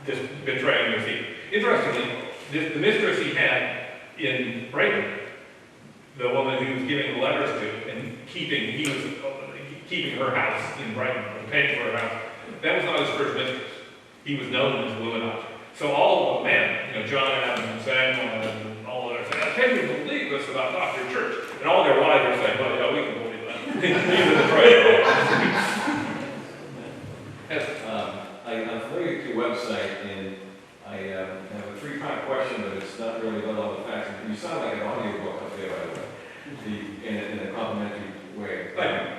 just betraying their secret. Interestingly, the mistress he had in Brighton, the woman who was giving the letters to and he was keeping her house in Brighton, or paying for her house, that was not his first mistress. He was known as Illuminati. So all of the men, John Adams and Samuel and all of them said, "Can you believe this about Dr. Church?" And all their wives were saying, "Well, yeah, we can believe that." These are the traitors. Yes, I'm familiar with your website, and I have a three-part question, but it's not really about all the facts. You sound like an audiobook up there, by the way, in a complimentary way.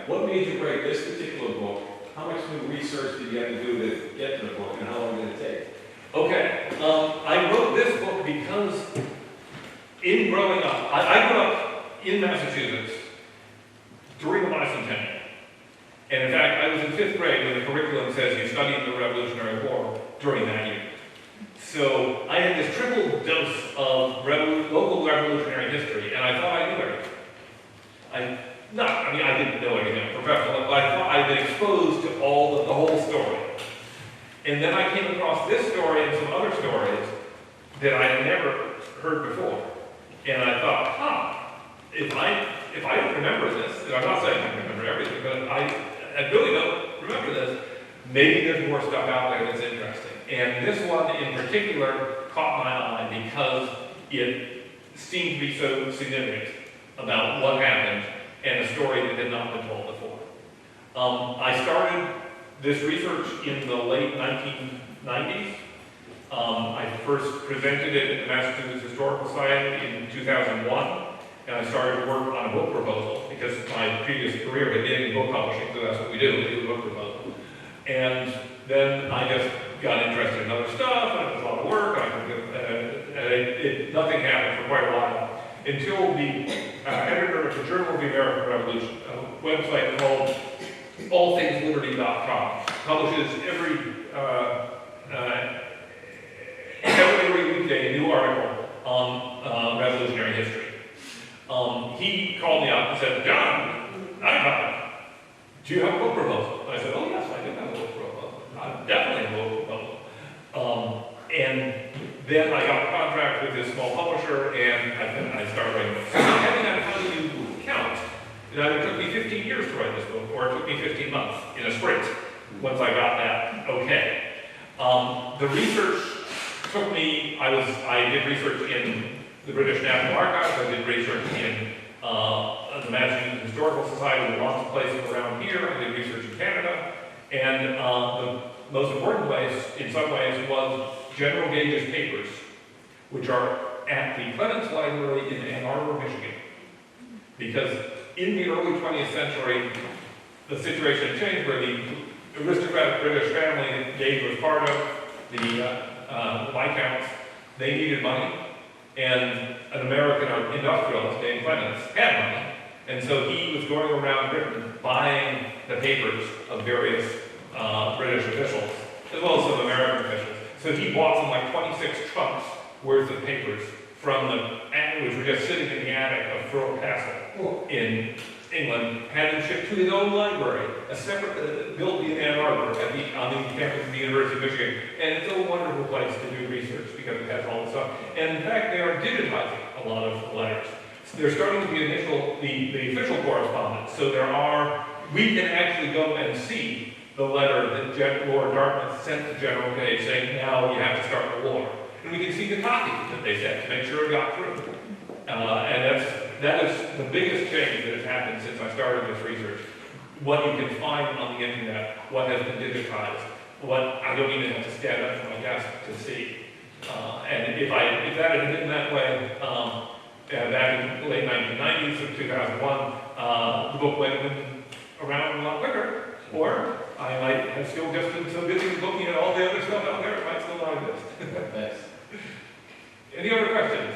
What made you write this particular book? How much new research did you have to do to get to the book, and how long did it take? Okay, I wrote this book because in growing up, I grew up in Massachusetts during the bicentennial. And in fact, I was in 5th grade when the curriculum says you studied the Revolutionary War during that year. So I had this triple dose of local revolutionary history, and I thought I knew everything. I didn't know anything professional, but I thought I'd been exposed to the whole story. And then I came across this story and some other stories that I had never heard before. And I thought, if I don't remember this, and I'm not saying I remember everything, but I really don't remember this, maybe there's more stuff out there that's interesting. And this one in particular caught my eye because it seemed to be so significant about what happened and a story that had not been told before. I started this research in the late 1990s. I first presented it at the Massachusetts Historical Society in 2001, and I started work on a book proposal because my previous career had been in book publishing, so that's what we do a book proposal. And then I just got interested in other stuff, and it was a lot of work, and nothing happened for quite a while, until the editor of the Journal of the American Revolution, a website called allthingsliberty.com, publishes every weekday a new article on revolutionary history. He called me up and said, "John, do you have a book proposal?" And I said, "Oh yes, I do have a book proposal. I definitely have a book proposal." And then I got a contract with this small publisher, and I started writing books. So depending on how you count, it either took me 15 years to write this book, or it took me 15 months in a sprint, once I got that okay. The research took me, I did research in the British National Archives, I did research in the Massachusetts Historical Society, with lots of places around here, I did research in Canada, and the most important place, in some ways, was General Gage's papers, which are at the Clements Library in Ann Arbor, Michigan. Because in the early 20th century, the situation changed where the aristocratic British family that Gage was part of, the Viscounts, they needed money, and an American industrialist named Clements had money, and so he was going around Britain buying the papers of various British officials, as well as some American officials. So he bought some like 26 trunks worth of papers from which were just sitting in the attic of Thwart Castle in England, had them shipped to his own library, a separate built in Ann Arbor on the campus of the University of Michigan. And it's a wonderful place to do research because it has all this stuff. And in fact, they are digitizing a lot of letters. So they're starting to be the official correspondence. So we can actually go and see the letter that Lord Dartmouth sent to General Gage saying, now you have to start the war. And we can see the copy that they sent to make sure it got through. And that is the biggest change that has happened since I started this research. What you can find on the internet, what has been digitized, what I don't even have to stand up from my desk to see. And if that had been that way, back in the late 1990s of 2001, the book went around a lot quicker, or I might have still just been so busy looking at all the other stuff out there, it might still not exist. Thanks. Any other questions?